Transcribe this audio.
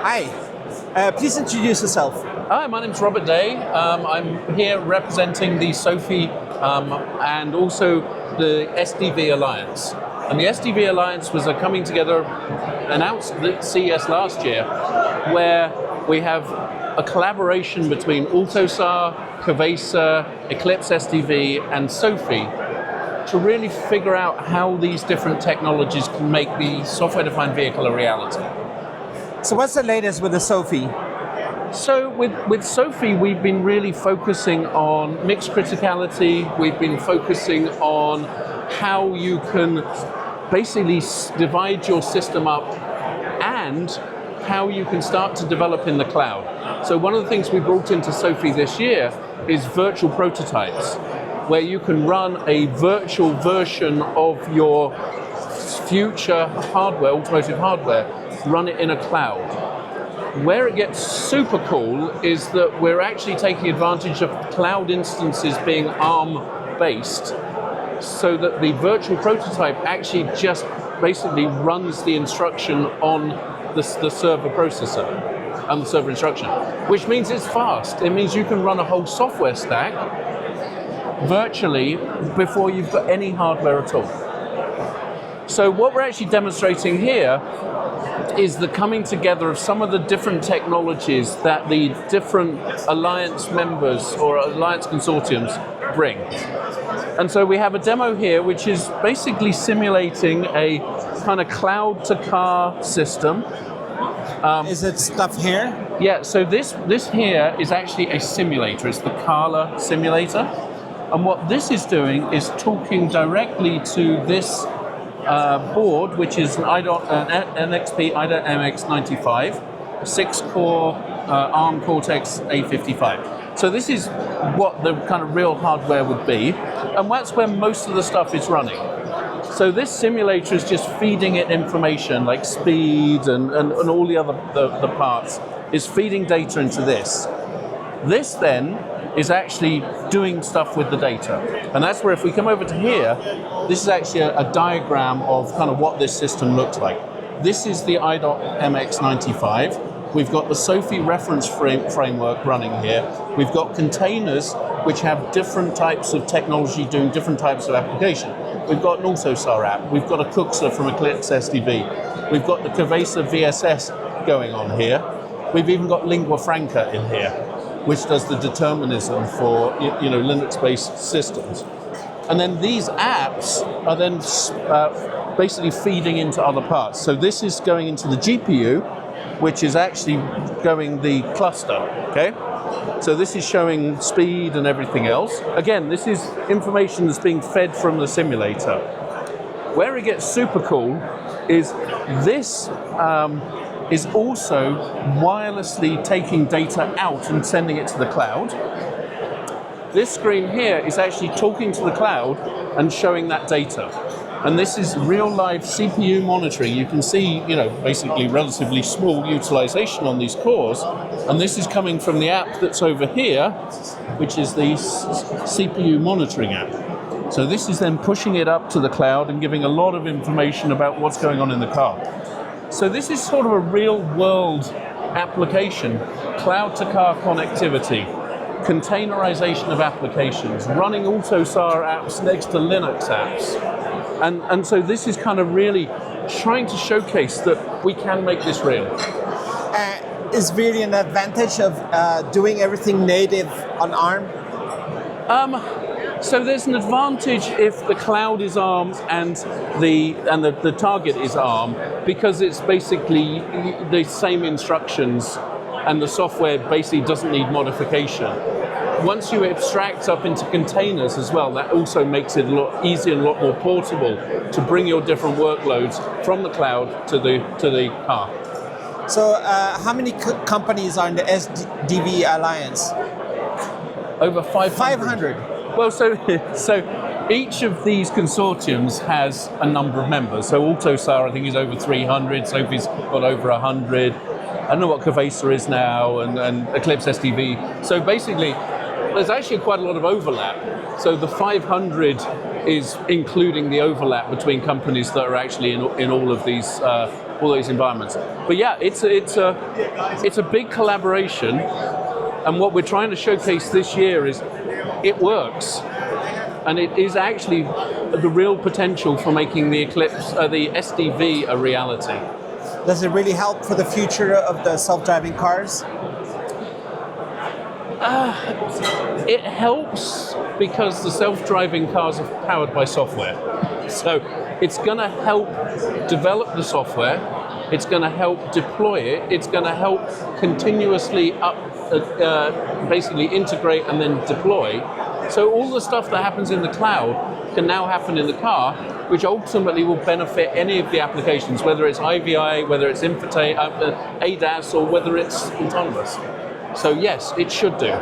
Hi, please introduce yourself. Hi, my name's Robert Day. I'm here representing the SOAFEE and also the SDV Alliance. And the SDV Alliance was a coming together announced at CES last year, where we have a collaboration between AUTOSAR, COVESA, Eclipse SDV and SOAFEE to really figure out how these different technologies can make the software-defined vehicle a reality. So what's the latest with the SOAFEE? So with SOAFEE, we've been really focusing on mixed criticality. We've been focusing on how you can basically divide your system up and how you can start to develop in the cloud. So one of the things we brought into SOAFEE this year is virtual prototypes, where you can run a virtual version of your future hardware, automotive hardware, run it in a cloud. Where it gets super cool is that we're actually taking advantage of cloud instances being ARM-based, so that the virtual prototype actually just basically runs the instruction on the server processor and the server instruction, which means it's fast. It means you can run a whole software stack virtually before you've got any hardware at all. So what we're actually demonstrating here is the coming together of some of the different technologies that the different alliance members or alliance consortiums bring. And so we have a demo here which is basically simulating a kind of cloud-to-car system. Is it stuff here? Yeah, so this here is actually a simulator. It's the Carla simulator. And what this is doing is talking directly to this board, which is an NXP i.MX 95, 6-core Arm Cortex-A55. So this is what the kind of real hardware would be, and that's where most of the stuff is running. So this simulator is just feeding it information like speed and all the other the parts, is feeding data into this. This then is actually doing stuff with the data. And that's where if we come over to here, this is actually a diagram of kind of what this system looks like. This is the i.MX 95. We've got the SOAFEE reference framework running here. We've got containers which have different types of technology doing different types of application. We've got an AUTOSAR app. We've got a COVESA from Eclipse SDV. We've got the COVESA VSS going on here. We've even got lingua franca in here, which does the determinism for Linux-based systems. And then these apps are then basically feeding into other parts. So this is going into the GPU, which is actually going the cluster, okay? So this is showing speed and everything else. Again, this is information that's being fed from the simulator. Where it gets super cool is this is also wirelessly taking data out and sending it to the cloud. This screen here is actually talking to the cloud and showing that data. And this is real live CPU monitoring. You can see, basically relatively small utilization on these cores. And this is coming from the app that's over here, which is the CPU monitoring app. So this is then pushing it up to the cloud and giving a lot of information about what's going on in the car. So this is sort of a real world application, cloud-to-car connectivity, containerization of applications, running AUTOSAR apps next to Linux apps. And so this is kind of really trying to showcase that we can make this real. Is really an advantage of doing everything native on ARM? So there's an advantage if the cloud is ARM and the target is ARM, because it's basically the same instructions and the software basically doesn't need modification. Once you abstract up into containers as well, that also makes it a lot easier and a lot more portable to bring your different workloads from the cloud to the car. So how many companies are in the SDV Alliance? Over 500. 500. Well, so each of these consortiums has a number of members. So AUTOSAR, I think, is over 300. SOAFEE's got over 100. I don't know what COVESA is now, and Eclipse SDV. So basically, there's actually quite a lot of overlap. So the 500 is including the overlap between companies that are actually in all of these all these environments. But yeah, it's a big collaboration, and what we're trying to showcase this year is it works, and it is actually the real potential for making the Eclipse, the SDV, a reality. Does it really help for the future of the self-driving cars? It helps because the self-driving cars are powered by software. So it's going to help develop the software, it's going to help deploy it, it's going to help continuously basically integrate and then deploy. So all the stuff that happens in the cloud can now happen in the car, which ultimately will benefit any of the applications, whether it's IVI, whether it's ADAS, or whether it's autonomous. So yes, it should do.